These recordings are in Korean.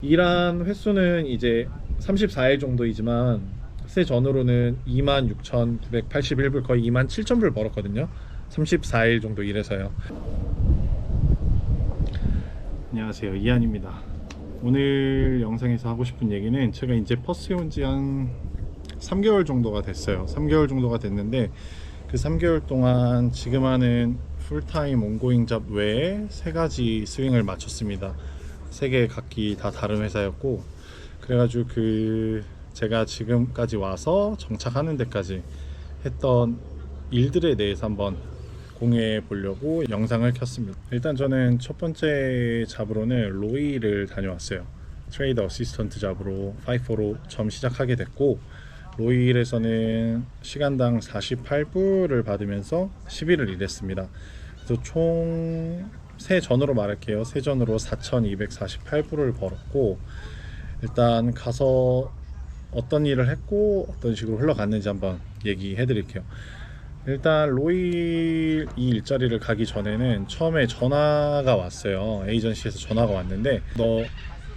일한 횟수는 이제 34일 정도이지만 세 전으로는 26,981불, 거의 27,000불 벌었거든요. 34일 정도 일해서요. 안녕하세요, 이한입니다. 오늘 영상에서 하고 싶은 얘기는, 제가 이제 퍼스에 온 지 한 3개월 정도가 됐어요. 3개월 정도가 됐는데, 그 3개월 동안 지금 하는 풀타임 온고잉 잡 외에 3가지 스윙을 마쳤습니다. 3개 각기 다 다른 회사였고, 그래가지고 제가 지금까지 와서 정착하는 데까지 했던 일들에 대해서 한번 공유해 보려고 영상을 켰습니다. 일단 저는 첫 번째 잡으로는 로이를 다녀왔어요. 트레이더 어시스턴트 잡으로 5-4로 처음 시작하게 됐고, 로이일에서는 시간당 48불을 받으면서 10일을 일했습니다. 그래서 총 세전으로 말할게요. 세전으로 4,248불을 벌었고, 일단 가서 어떤 일을 했고 어떤 식으로 흘러갔는지 한번 얘기해 드릴게요. 일단 로이 이 일자리를 가기 전에는 처음에 전화가 왔어요. 에이전시에서 전화가 왔는데, 너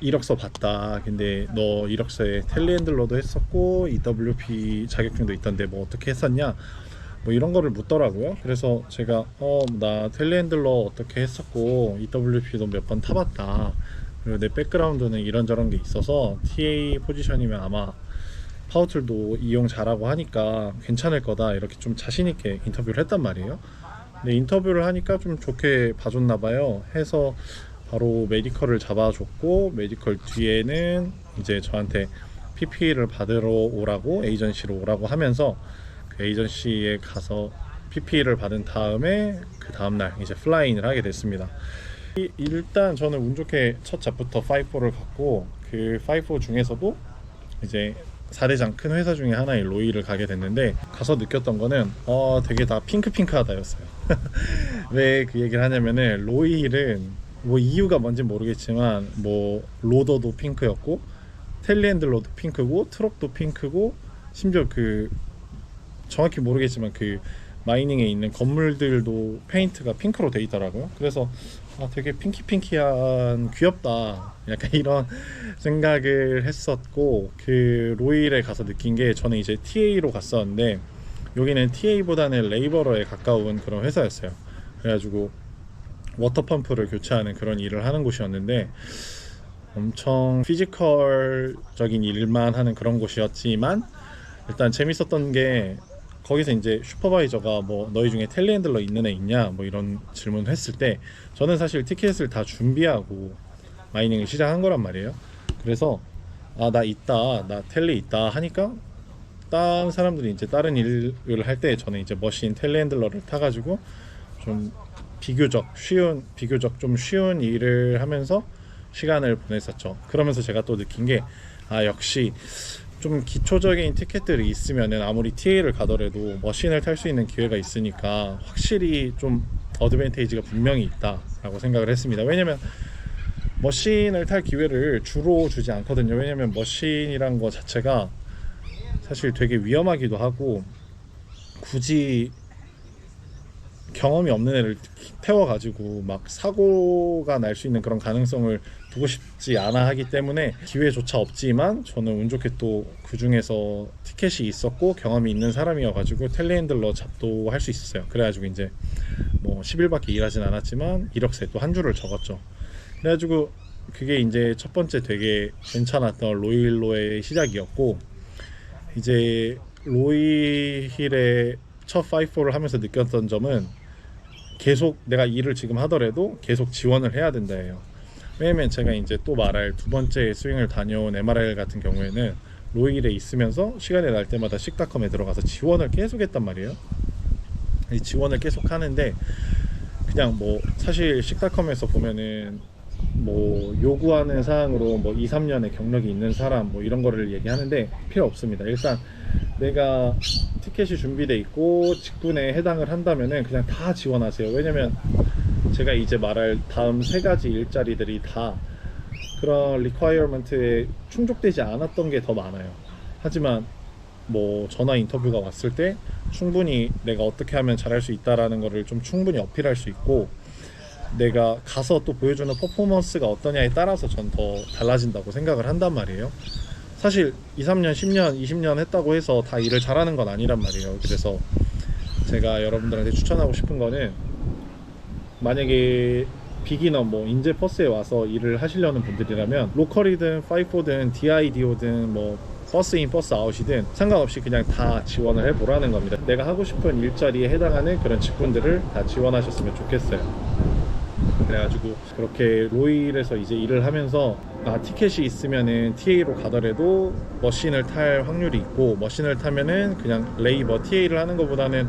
이력서 봤다. 근데 너 이력서에 텔레핸들러도 했었고 EWP 자격증도 있던데 뭐 어떻게 했었냐, 뭐 이런 거를 묻더라고요. 그래서 제가 나 텔레핸들러 어떻게 했었고 EWP도 몇 번 타봤다. 그리고 내 백그라운드는 이런저런 게 있어서 TA 포지션이면 아마 파워툴도 이용 잘하고 하니까 괜찮을 거다, 이렇게 좀 자신 있게 인터뷰를 했단 말이에요. 근데 인터뷰를 하니까 좀 좋게 봐줬나 봐요. 해서 바로 메디컬을 잡아줬고, 메디컬 뒤에는 이제 저한테 PP를 받으러 오라고, 에이전시로 오라고 하면서 그 에이전시에 가서 PP를 받은 다음에 그 다음날 이제 플라잉을 하게 됐습니다. 일단 저는 운 좋게 첫 잡부터 5-4를 갔고, 그 5-4 중에서도 이제 4대장 큰 회사 중에 하나인 로이를 가게 됐는데, 가서 느꼈던 거는 되게 다 핑크핑크하다였어요. 왜 그 얘기를 하냐면은, 로이힐은 뭐 이유가 뭔지 모르겠지만 뭐 로더도 핑크였고, 텔레핸들러도 핑크고, 트럭도 핑크고, 심지어 정확히 모르겠지만 마이닝에 있는 건물들도 페인트가 핑크로 돼 있더라고요. 그래서 되게 핑키핑키한, 귀엽다, 약간 이런 생각을 했었고, 그 로이힐에 가서 느낀 게, 저는 이제 TA로 갔었는데 여기는 TA보다는 레이버러에 가까운 그런 회사였어요. 그래가지고 워터펌프를 교체하는 그런 일을 하는 곳이었는데, 엄청 피지컬적인 일만 하는 그런 곳이었지만, 일단 재밌었던 게, 거기서 이제 슈퍼바이저가 뭐 너희 중에 텔레핸들러 있는 애 있냐, 뭐 이런 질문을 했을 때, 저는 사실 티켓을 다 준비하고 마이닝을 시작한 거란 말이에요. 그래서 나 있다, 나 텔레 있다 하니까, 다른 사람들이 이제 다른 일을 할 때 저는 이제 머신 텔레핸들러를 타가지고 좀 비교적 좀 쉬운 일을 하면서 시간을 보냈었죠. 그러면서 제가 또 느낀 게, 역시 좀 기초적인 티켓들이 있으면은 아무리 TA를 가더라도 머신을 탈 수 있는 기회가 있으니까 확실히 좀 어드밴테이지가 분명히 있다라고 생각을 했습니다. 왜냐면 머신을 탈 기회를 주로 주지 않거든요. 왜냐면 머신이란 거 자체가 사실 되게 위험하기도 하고, 굳이 경험이 없는 애를 태워가지고 막 사고가 날 수 있는 그런 가능성을 두고 싶지 않아 하기 때문에 기회조차 없지만, 저는 운 좋게 또 그 중에서 티켓이 있었고 경험이 있는 사람이어가지고 텔레핸들러 잡도 할 수 있었어요. 그래가지고 이제 뭐 10일밖에 일하진 않았지만 이력서에 또 한 줄을 적었죠. 그래가지고 그게 이제 첫 번째 되게 괜찮았던 로이힐로의 시작이었고, 이제 로이힐의 첫 5-4를 하면서 느꼈던 점은, 계속 내가 일을 지금 하더라도 계속 지원을 해야 된다예요. 왜냐면 제가 이제 또 말할 두 번째 스윙을 다녀온 MRL 같은 경우에는 로이힐에 있으면서 시간이 날 때마다 식닷컴에 들어가서 지원을 계속 했단 말이에요. 이 지원을 계속 하는데, 그냥 뭐 사실 식닷컴에서 보면은 뭐 요구하는 사항으로 뭐 2-3년의 경력이 있는 사람 뭐 이런 거를 얘기하는데 필요 없습니다. 일단 내가 티켓이 준비돼 있고 직군에 해당을 한다면은 그냥 다 지원하세요. 왜냐면 제가 이제 말할 다음 3가지 일자리들이 다 그런 리퀘어먼트에 충족되지 않았던 게 더 많아요. 하지만 뭐 전화 인터뷰가 왔을 때 충분히 내가 어떻게 하면 잘할 수 있다라는 거를 좀 충분히 어필할 수 있고, 내가 가서 또 보여주는 퍼포먼스가 어떠냐에 따라서 전 더 달라진다고 생각을 한단 말이에요. 사실 2, 3년, 10년, 20년 했다고 해서 다 일을 잘하는 건 아니란 말이에요. 그래서 제가 여러분들한테 추천하고 싶은 거는, 만약에 비기너 뭐 인제 퍼스에 와서 일을 하시려는 분들이라면 로컬이든 파이포든 DIDO든 뭐 버스인 버스 아웃이든 상관없이 그냥 다 지원을 해보라는 겁니다. 내가 하고 싶은 일자리에 해당하는 그런 직군들을 다 지원하셨으면 좋겠어요. 그래가지고 그렇게 로일에서 이제 일을 하면서 티켓이 있으면은 TA로 가더라도 머신을 탈 확률이 있고, 머신을 타면은 그냥 레이버 TA를 하는 것보다는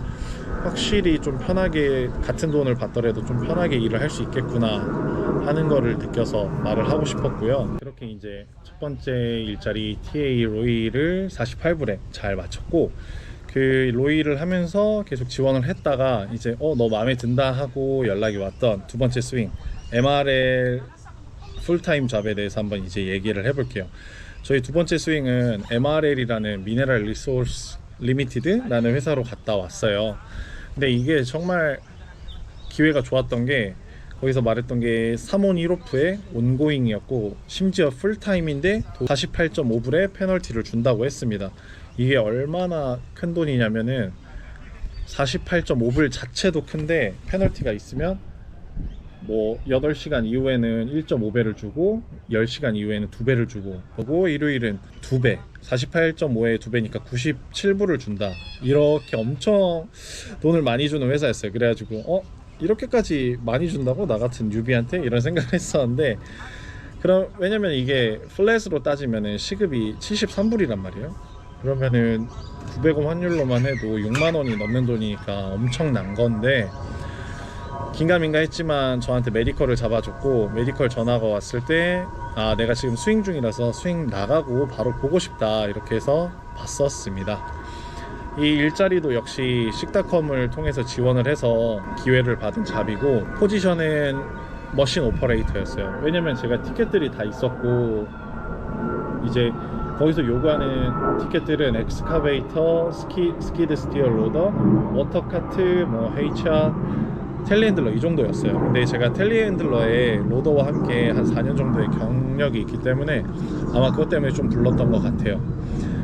확실히 좀 편하게, 같은 돈을 받더라도 좀 편하게 일을 할 수 있겠구나 하는 거를 느껴서 말을 하고 싶었고요. 그렇게 이제 첫 번째 일자리 TA 로일을 48불에 잘 마쳤고, 그 로이를 하면서 계속 지원을 했다가 이제 너 마음에 든다 하고 연락이 왔던 두 번째 스윙, MRL 풀타임 잡에 대해서 한번 이제 얘기를 해볼게요. 저희 두 번째 스윙은 MRL이라는 미네랄 리소스 리미티드라는 회사로 갔다 왔어요. 근데 이게 정말 기회가 좋았던 게, 거기서 말했던 게 3온 1오프에 온고잉이었고, 심지어 풀타임인데 48.5불의 페널티를 준다고 했습니다. 이게 얼마나 큰 돈이냐면은 48.5불 자체도 큰데 페널티가 있으면 뭐 8시간 이후에는 1.5배를 주고 10시간 이후에는 2배를 주고, 그리고 일요일은 2배, 48.5에 2배니까 97불을 준다. 이렇게 엄청 돈을 많이 주는 회사였어요. 그래가지고 이렇게까지 많이 준다고 나 같은 뉴비한테, 이런 생각을 했었는데, 왜냐면 이게 플랫으로 따지면은 시급이 73불이란 말이에요. 그러면은 900원 환율로만 해도 6만원이 넘는 돈이니까 엄청난 건데, 긴가민가 했지만 저한테 메디컬을 잡아줬고, 메디컬 전화가 왔을 때 내가 지금 스윙 중이라서 스윙 나가고 바로 보고 싶다, 이렇게 해서 봤었습니다. 이 일자리도 역시 식닷컴을 통해서 지원을 해서 기회를 받은 잡이고, 포지션은 머신 오퍼레이터였어요. 왜냐면 제가 티켓들이 다 있었고, 이제 거기서 요구하는 티켓들은 엑스카베이터, 스키드 스티어 로더, 워터카트, 뭐 헤이차, 텔리핸들러 이 정도였어요. 근데 제가 텔리핸들러에 로더와 함께 한 4년 정도의 경력이 있기 때문에 아마 그것 때문에 좀 불렀던 것 같아요.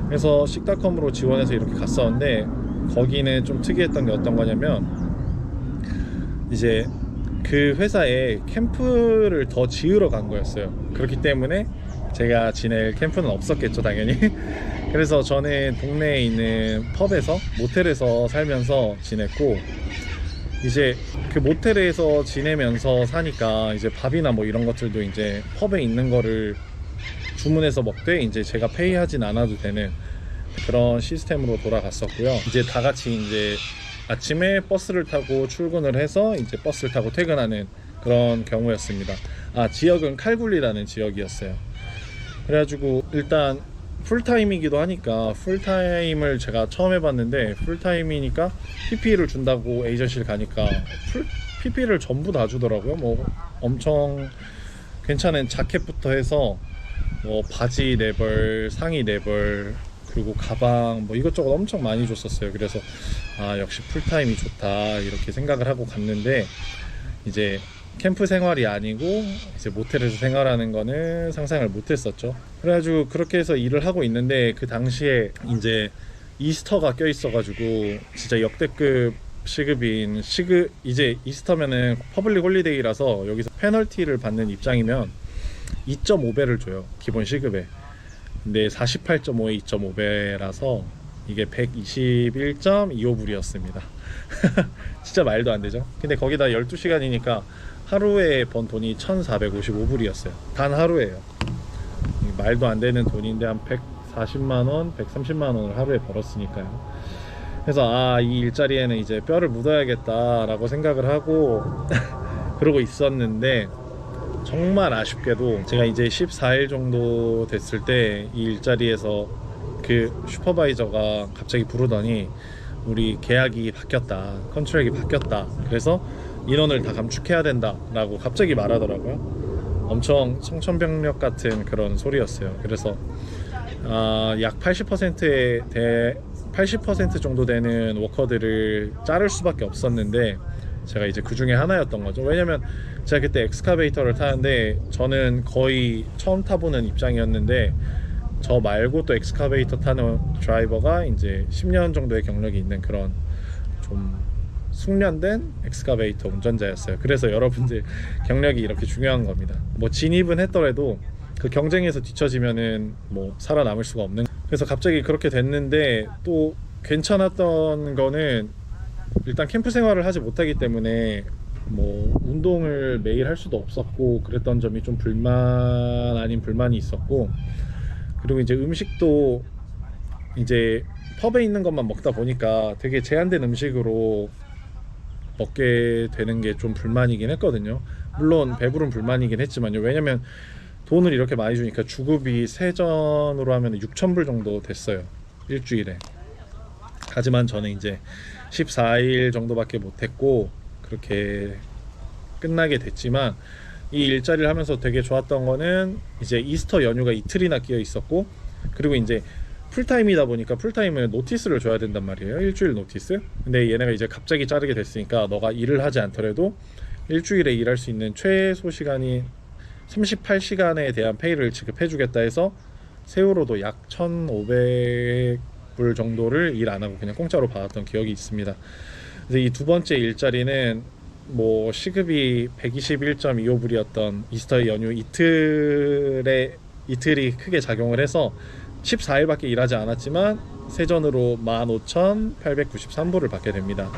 그래서 식닷컴으로 지원해서 이렇게 갔었는데, 거기는 좀 특이했던 게 어떤 거냐면, 이제 그 회사에 캠프를 더 지으러 간 거였어요. 그렇기 때문에 제가 지낼 캠프는 없었겠죠, 당연히. 그래서 저는 동네에 있는 펍에서, 모텔에서 살면서 지냈고, 이제 그 모텔에서 지내면서 사니까 이제 밥이나 뭐 이런 것들도 이제 펍에 있는 거를 주문해서 먹되, 이제 제가 페이하진 않아도 되는 그런 시스템으로 돌아갔었고요. 이제 다 같이 이제 아침에 버스를 타고 출근을 해서 이제 버스를 타고 퇴근하는 그런 경우였습니다. 지역은 칼굴리라는 지역이었어요. 그래가지고 일단 풀타임이기도 하니까, 풀타임을 제가 처음 해봤는데, 풀타임이니까 PP를 준다고 에이전시를 가니까 PP를 전부 다 주더라고요. 뭐 엄청 괜찮은 자켓부터 해서 뭐 바지 4벌, 상의 4벌, 그리고 가방 뭐 이것저것 엄청 많이 줬었어요. 그래서 역시 풀타임이 좋다, 이렇게 생각을 하고 갔는데, 이제 캠프 생활이 아니고 이제 모텔에서 생활하는 거는 상상을 못 했었죠. 그래가지고 그렇게 해서 일을 하고 있는데, 그 당시에 이제 이스터가 껴있어 가지고 진짜 역대급 시급인 이제 이스터면은 퍼블릭 홀리데이라서 여기서 페널티를 받는 입장이면 2.5배를 줘요, 기본 시급에. 근데 48.5에 2.5배라서 이게 121.25불이었습니다. 진짜 말도 안 되죠. 근데 거기다 12시간이니까 하루에 번 돈이 1,455불이었어요. 단 하루에요. 말도 안 되는 돈인데 한 140만원, 130만원을 하루에 벌었으니까요. 그래서 이 일자리에는 이제 뼈를 묻어야겠다 라고 생각을 하고 그러고 있었는데, 정말 아쉽게도 제가 이제 14일 정도 됐을 때 이 일자리에서 그 슈퍼바이저가 갑자기 부르더니, 우리 계약이 바뀌었다, 컨트랙이 바뀌었다, 그래서 인원을 다 감축해야 된다 라고 갑자기 말하더라고요. 엄청 청천벽력 같은 그런 소리였어요. 그래서 약 80% 정도 되는 워커들을 자를 수밖에 없었는데, 제가 이제 그 중에 하나였던 거죠. 왜냐면 제가 그때 엑스카베이터를 타는데 저는 거의 처음 타보는 입장이었는데 저 말고 또 엑스카베이터 타는 드라이버가 이제 10년 정도의 경력이 있는 그런 좀 숙련된 엑스카베이터 운전자였어요. 그래서 여러분들 경력이 이렇게 중요한 겁니다. 뭐 진입은 했더라도 그 경쟁에서 뒤처지면은 뭐 살아남을 수가 없는. 그래서 갑자기 그렇게 됐는데 또 괜찮았던 거는 일단 캠프 생활을 하지 못하기 때문에 뭐 운동을 매일 할 수도 없었고 그랬던 점이 좀 불만 아닌 불만이 있었고, 그리고 이제 음식도 이제 펍에 있는 것만 먹다 보니까 되게 제한된 음식으로 먹게 되는 게 좀 불만이긴 했거든요. 물론 배부른 불만이긴 했지만요. 왜냐면 돈을 이렇게 많이 주니까 주급이 세전으로 하면 6,000불 정도 됐어요, 일주일에. 하지만 저는 이제 14일 정도밖에 못했고 그렇게 끝나게 됐지만, 이 일자리를 하면서 되게 좋았던 거는 이제 이스터 연휴가 이틀이나 끼어 있었고, 그리고 이제 풀타임이다 보니까 풀타임을 노티스를 줘야 된단 말이에요. 일주일 노티스. 근데 얘네가 이제 갑자기 자르게 됐으니까 너가 일을 하지 않더라도 일주일에 일할 수 있는 최소 시간이 38시간에 대한 페이를 지급해 주겠다 해서 세후로도 약 1,500불 정도를 일 안 하고 그냥 공짜로 받았던 기억이 있습니다. 그래서 이 두 번째 일자리는 뭐 시급이 121.25불이었던 이스터 연휴 이틀이 크게 작용을 해서 14일밖에 일하지 않았지만 세전으로 15,893불을 받게 됩니다.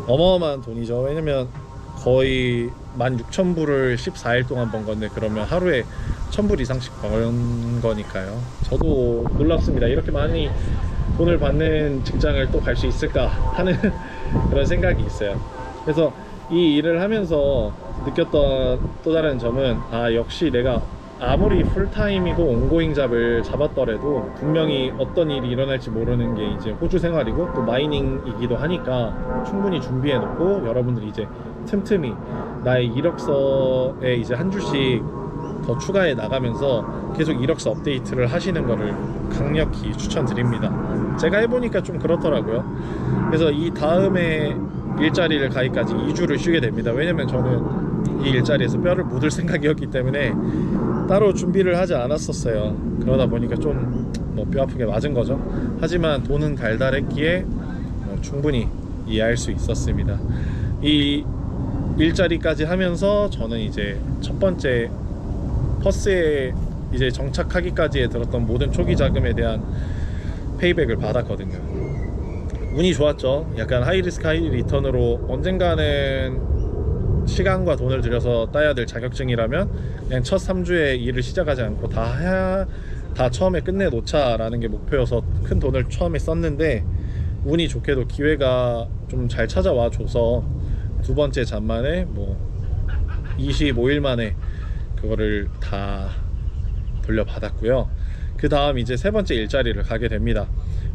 어마어마한 돈이죠. 왜냐면 거의 16,000불을 14일 동안 번 건데, 그러면 하루에 1,000불 이상씩 번 거니까요. 저도 놀랍습니다. 이렇게 많이 돈을 받는 직장을 또 갈 수 있을까 하는 그런 생각이 있어요. 그래서 이 일을 하면서 느꼈던 또 다른 점은, 역시 내가 아무리 풀타임이고 온고잉 잡을 잡았더라도 분명히 어떤 일이 일어날지 모르는 게 이제 호주 생활이고 또 마이닝이기도 하니까 충분히 준비해 놓고 여러분들이 이제 틈틈이 나의 이력서에 이제 한 줄씩 더 추가해 나가면서 계속 이력서 업데이트를 하시는 거를 강력히 추천드립니다. 제가 해보니까 좀 그렇더라고요. 그래서 이 다음에 일자리를 가기까지 2주를 쉬게 됩니다. 왜냐면 저는 이 일자리에서 뼈를 묻을 생각이었기 때문에 따로 준비를 하지 않았었어요. 그러다 보니까 좀 뭐 뼈 아프게 맞은 거죠. 하지만 돈은 달달했기에 충분히 이해할 수 있었습니다. 이 일자리까지 하면서 저는 이제 첫 번째 퍼스에 이제 정착하기까지에 들었던 모든 초기 자금에 대한 페이백을 받았거든요. 운이 좋았죠. 약간 하이리스크 하이리턴으로 언젠가는 시간과 돈을 들여서 따야 될 자격증이라면 그냥 첫 3주에 일을 시작하지 않고 다 처음에 끝내놓자 라는 게 목표여서 큰 돈을 처음에 썼는데, 운이 좋게도 기회가 좀 잘 찾아와 줘서 두 번째 잠만에 뭐 25일 만에 그거를 다 돌려받았고요. 그 다음 이제 세 번째 일자리를 가게 됩니다.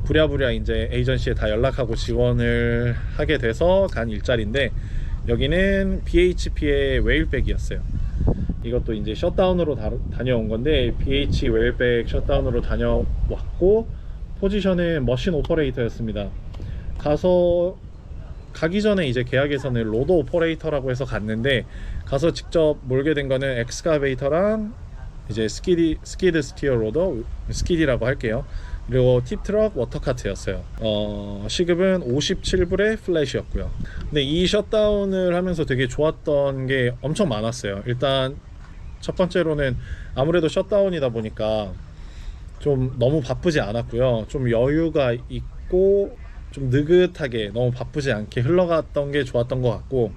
부랴부랴 이제 에이전시에 다 연락하고 지원을 하게 돼서 간 일자리인데, 여기는 BHP의 웨일백이었어요. 이것도 이제 셧다운으로 다녀온 건데, BH 웨일백 셧다운으로 다녀왔고 포지션은 머신 오퍼레이터였습니다. 가기 전에 이제 계약에서는 로드 오퍼레이터라고 해서 갔는데, 가서 직접 몰게 된 거는 엑스카베이터랑 이제 스키드 스티어 로더, 스키디라고 할게요. 그리고 팁트럭 워터카트였어요. 시급은 57불의 플랫이었고요. 근데 이 셧다운을 하면서 되게 좋았던 게 엄청 많았어요. 일단 첫 번째로는 아무래도 셧다운이다 보니까 좀 너무 바쁘지 않았고요. 좀 여유가 있고 좀 느긋하게 너무 바쁘지 않게 흘러갔던 게 좋았던 것 같고,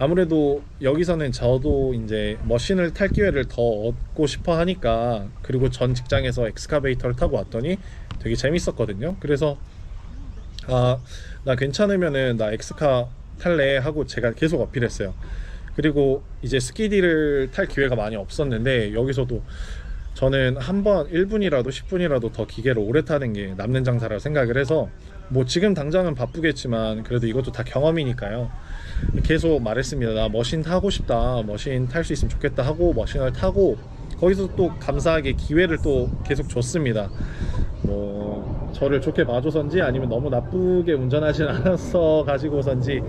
아무래도 여기서는 저도 이제 머신을 탈 기회를 더 얻고 싶어 하니까, 그리고 전 직장에서 엑스카베이터를 타고 왔더니 되게 재밌었거든요. 그래서 나 괜찮으면은 나 엑스카 탈래 하고 제가 계속 어필했어요. 그리고 이제 스키디를 탈 기회가 많이 없었는데, 여기서도 저는 한번 1분이라도 10분이라도 더 기계를 오래 타는 게 남는 장사라고 생각을 해서, 뭐 지금 당장은 바쁘겠지만 그래도 이것도 다 경험이니까요, 계속 말했습니다. 나 머신 타고 싶다, 머신 탈 수 있으면 좋겠다 하고 머신을 타고, 거기서 또 감사하게 기회를 또 계속 줬습니다. 뭐 저를 좋게 봐줘서인지 아니면 너무 나쁘게 운전하진 않았어 가지고선지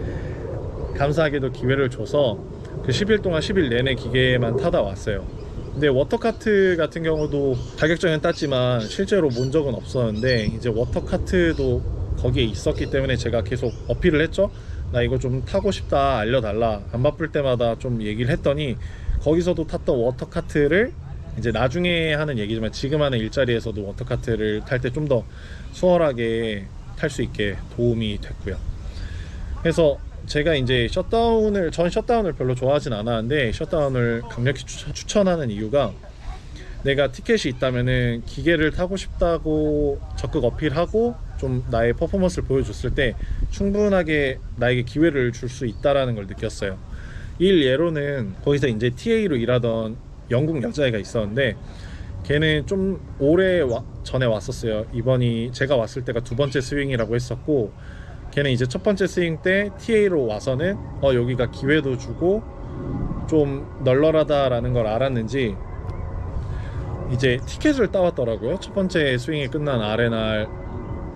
감사하게도 기회를 줘서 그 10일 동안 10일 내내 기계만 타다 왔어요. 근데 워터카트 같은 경우도 자격증은 땄지만 실제로 본 적은 없었는데, 이제 워터카트도 거기에 있었기 때문에 제가 계속 어필을 했죠. 나 이거 좀 타고 싶다, 알려달라. 안 바쁠 때마다 좀 얘기를 했더니, 거기서도 탔던 워터카트를 이제 나중에 하는 얘기지만 지금 하는 일자리에서도 워터카트를 탈 때 좀 더 수월하게 탈 수 있게 도움이 됐고요. 그래서 제가 이제 전 셧다운을 별로 좋아하진 않았는데, 셧다운을 강력히 추천하는 이유가, 내가 티켓이 있다면은 기계를 타고 싶다고 적극 어필하고 좀 나의 퍼포먼스를 보여줬을 때 충분하게 나에게 기회를 줄 수 있다라는 걸 느꼈어요. 일 예로는 거기서 이제 TA로 일하던 영국 여자애가 있었는데, 걔는 좀 오래 전에 왔었어요. 이번이 제가 왔을 때가 두 번째 스윙이라고 했었고, 걔는 이제 첫 번째 스윙 때 TA로 와서는 여기가 기회도 주고 좀 널널하다라는 걸 알았는지 이제 티켓을 따왔더라고요. 첫 번째 스윙이 끝난 아레날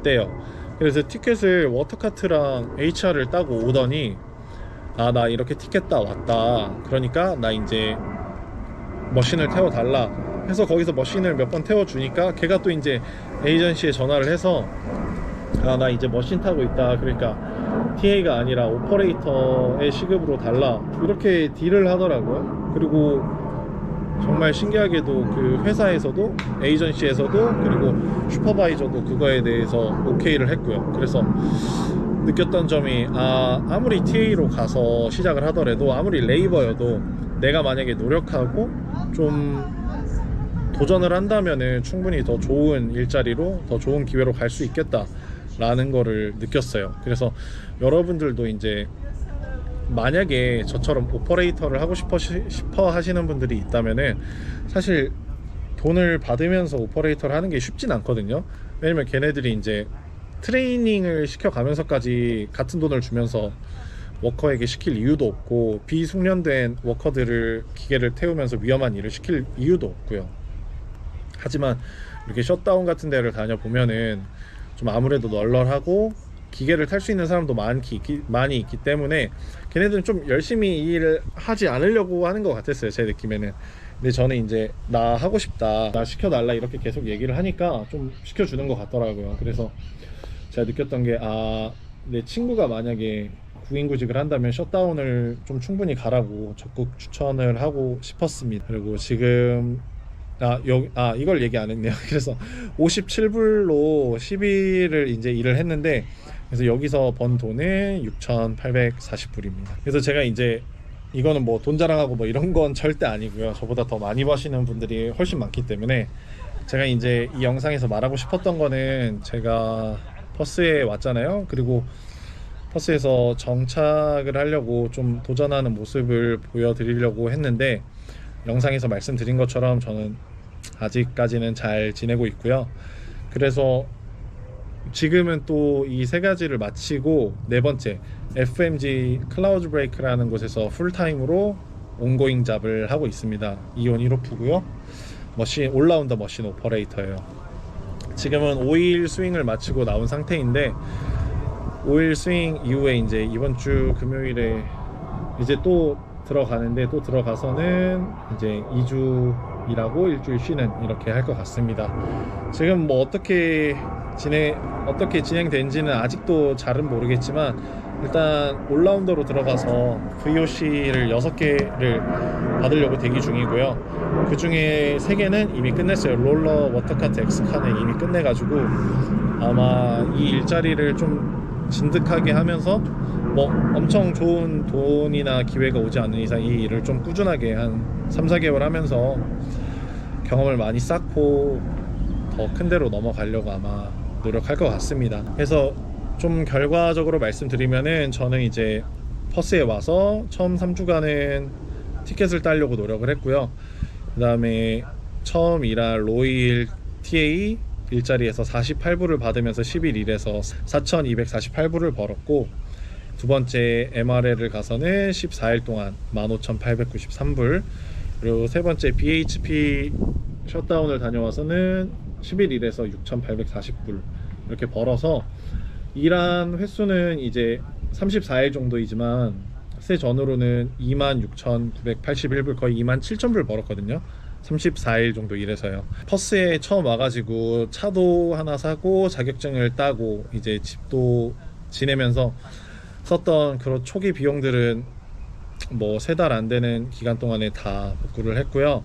때요. 그래서 티켓을 워터카트랑 HR을 따고 오더니, 나 이렇게 티켓 따왔다, 그러니까 나 이제 머신을 태워달라 해서 거기서 머신을 몇 번 태워주니까, 걔가 또 이제 에이전시에 전화를 해서 나 이제 머신 타고 있다, 그러니까 TA가 아니라 오퍼레이터의 시급으로 달라, 이렇게 딜을 하더라고요. 그리고 정말 신기하게도 그 회사에서도, 에이전시에서도, 그리고 슈퍼바이저도 그거에 대해서 오케이를 했고요. 그래서 느꼈던 점이, 아무리 TA로 가서 시작을 하더라도, 아무리 레이버여도 내가 만약에 노력하고 좀 도전을 한다면은 충분히 더 좋은 일자리로, 더 좋은 기회로 갈 수 있겠다 라는 거를 느꼈어요. 그래서 여러분들도 이제 만약에 저처럼 오퍼레이터를 하고 싶어 하시는 분들이 있다면은, 사실 돈을 받으면서 오퍼레이터를 하는 게 쉽진 않거든요. 왜냐면 걔네들이 이제 트레이닝을 시켜가면서까지 같은 돈을 주면서 워커에게 시킬 이유도 없고, 비숙련된 워커들을 기계를 태우면서 위험한 일을 시킬 이유도 없고요. 하지만 이렇게 셧다운 같은 데를 다녀보면은 좀 아무래도 널널하고 기계를 탈 수 있는 사람도 많이 있기 때문에 걔네들은 좀 열심히 일을 하지 않으려고 하는 것 같았어요, 제 느낌에는. 근데 저는 이제 나 하고 싶다, 나 시켜달라, 이렇게 계속 얘기를 하니까 좀 시켜주는 것 같더라고요. 그래서 제가 느꼈던 게, 내 친구가 만약에 구인구직을 한다면 셧다운을 좀 충분히 가라고 적극 추천을 하고 싶었습니다. 그리고 지금 이걸 얘기 안 했네요. 그래서 57불로 10일을 이제 일을 했는데, 그래서 여기서 번 돈은 6,840불입니다. 그래서 제가 이제 이거는 뭐 돈 자랑하고 뭐 이런 건 절대 아니고요. 저보다 더 많이 버시는 분들이 훨씬 많기 때문에, 제가 이제 이 영상에서 말하고 싶었던 거는, 제가 퍼스에 왔잖아요. 그리고 퍼스에서 정착을 하려고 좀 도전하는 모습을 보여드리려고 했는데, 영상에서 말씀드린 것처럼 저는 아직까지는 잘 지내고 있고요. 그래서 지금은 또 이 세 가지를 마치고 네 번째 FMG 클라우드 브레이크라는 곳에서 풀타임으로 온고잉 잡을 하고 있습니다. 이온 1호프고요. 올라운더 머신 오퍼레이터예요. 지금은 5일 스윙을 마치고 나온 상태인데, 5일 스윙 이후에 이제 이번 주 금요일에 이제 또 들어가는데, 또 들어가서는 이제 2주 일하고 일주일 쉬는, 이렇게 할 것 같습니다. 지금 뭐 어떻게 진행된지는 아직도 잘은 모르겠지만, 일단 올라운더로 들어가서 VOC를 6개를 받으려고 대기 중이고요. 그 중에 3개는 이미 끝냈어요. 롤러, 워터카트, 엑스카는 이미 끝내가지고, 아마 이 일자리를 좀 진득하게 하면서 뭐 엄청 좋은 돈이나 기회가 오지 않는 이상 이 일을 좀 꾸준하게 한 3-4개월 하면서 경험을 많이 쌓고 더 큰 데로 넘어가려고 아마 노력할 것 같습니다. 그래서 좀 결과적으로 말씀드리면은, 저는 이제 퍼스에 와서 처음 3주간은 티켓을 따려고 노력을 했고요. 그 다음에 처음 일할 로이일 TA 일자리에서 48불을 받으면서 10일 일해서 4,248불을 벌었고, 두 번째 MRL을 가서는 14일 동안 15,893불, 그리고 세 번째 BHP 셧다운을 다녀와서는 10일 일해서 6,840불 이렇게 벌어서, 일한 횟수는 이제 34일 정도이지만 납세 전으로는 26,981불, 거의 27,000불 벌었거든요. 34일 정도 일해서요. 퍼스에 처음 와가지고 차도 하나 사고 자격증을 따고 이제 집도 지내면서 썼던 그런 초기 비용들은 뭐 3달 안 되는 기간 동안에 다 복구를 했고요.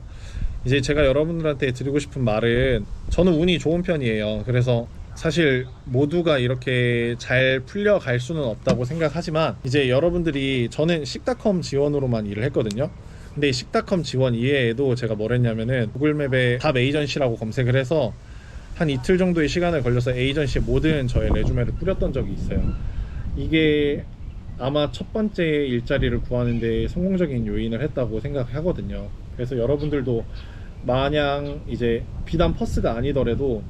이제 제가 여러분들한테 드리고 싶은 말은, 저는 운이 좋은 편이에요. 그래서 사실 모두가 이렇게 잘 풀려갈 수는 없다고 생각하지만, 이제 여러분들이, 저는 식닷컴 지원으로만 일을 했거든요. 근데 이 식닷컴 지원 이외에도 제가 뭘 했냐면은 구글맵에 답 에이전시라고 검색을 해서 한 이틀 정도의 시간을 걸려서 에이전시에 모든 저의 레주메를 뿌렸던 적이 있어요. 이게 아마 첫 번째 일자리를 구하는 데 성공적인 요인을 했다고 생각하거든요. 그래서 여러분들도 마냥 이제 비단 퍼스가 아니더라도,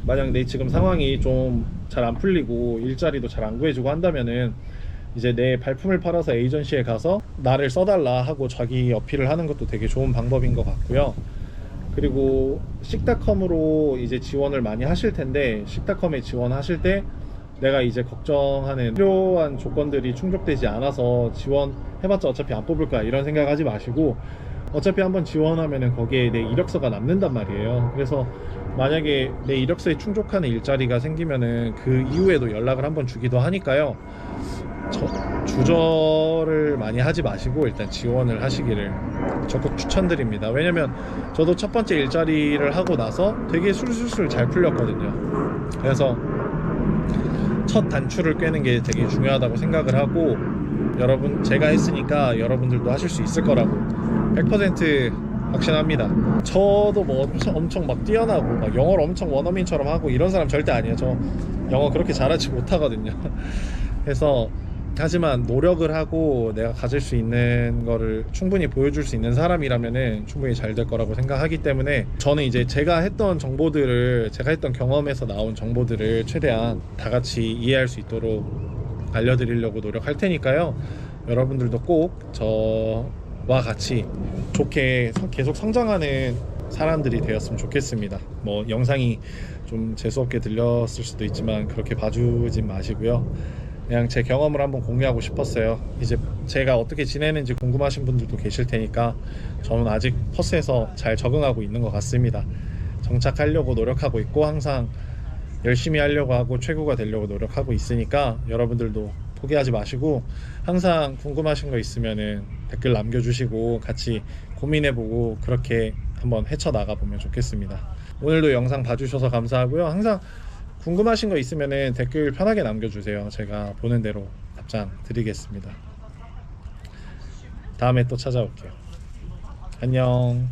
만약 내 지금 상황이 좀 잘 안 풀리고 일자리도 잘 안 구해주고 한다면은, 이제 내 발품을 팔아서 에이전시에 가서 나를 써달라 하고 자기 어필을 하는 것도 되게 좋은 방법인 것 같고요. 그리고 식닷컴으로 이제 지원을 많이 하실 텐데, 식닷컴에 지원하실 때 내가 이제 걱정하는 필요한 조건들이 충족되지 않아서 지원해봤자 어차피 안 뽑을 거야 이런 생각하지 마시고, 어차피 한번 지원하면은 거기에 내 이력서가 남는단 말이에요. 그래서 만약에 내 이력서에 충족하는 일자리가 생기면은 그 이후에도 연락을 한번 주기도 하니까요. 주저를 많이 하지 마시고 일단 지원을 하시기를 적극 추천드립니다. 왜냐면 저도 첫 번째 일자리를 하고 나서 되게 술술술 잘 풀렸거든요. 그래서 첫 단추를 꿰는 게 되게 중요하다고 생각을 하고, 여러분, 제가 했으니까 여러분들도 하실 수 있을 거라고 100% 확신합니다. 저도 뭐 엄청 막 뛰어나고 막 영어를 엄청 원어민처럼 하고 이런 사람 절대 아니에요. 저 영어 그렇게 잘하지 못하거든요. 그래서 하지만 노력을 하고 내가 가질 수 있는 거를 충분히 보여줄 수 있는 사람이라면은 충분히 잘 될 거라고 생각하기 때문에, 저는 이제 제가 했던 정보들을, 제가 했던 경험에서 나온 정보들을 최대한 다 같이 이해할 수 있도록 알려드리려고 노력할 테니까요. 여러분들도 꼭 저와 같이 좋게 계속 성장하는 사람들이 되었으면 좋겠습니다. 뭐 영상이 좀 재수없게 들렸을 수도 있지만 그렇게 봐주진 마시고요. 그냥 제 경험을 한번 공유하고 싶었어요. 이제 제가 어떻게 지내는지 궁금하신 분들도 계실 테니까, 저는 아직 퍼스에서 잘 적응하고 있는 것 같습니다. 정착하려고 노력하고 있고, 항상 열심히 하려고 하고 최고가 되려고 노력하고 있으니까 여러분들도 포기하지 마시고, 항상 궁금하신 거 있으면은 댓글 남겨주시고 같이 고민해보고 그렇게 한번 헤쳐나가 보면 좋겠습니다. 오늘도 영상 봐주셔서 감사하고요. 항상 궁금하신 거 있으면 댓글 편하게 남겨주세요. 제가 보는 대로 답장 드리겠습니다. 다음에 또 찾아올게요. 안녕.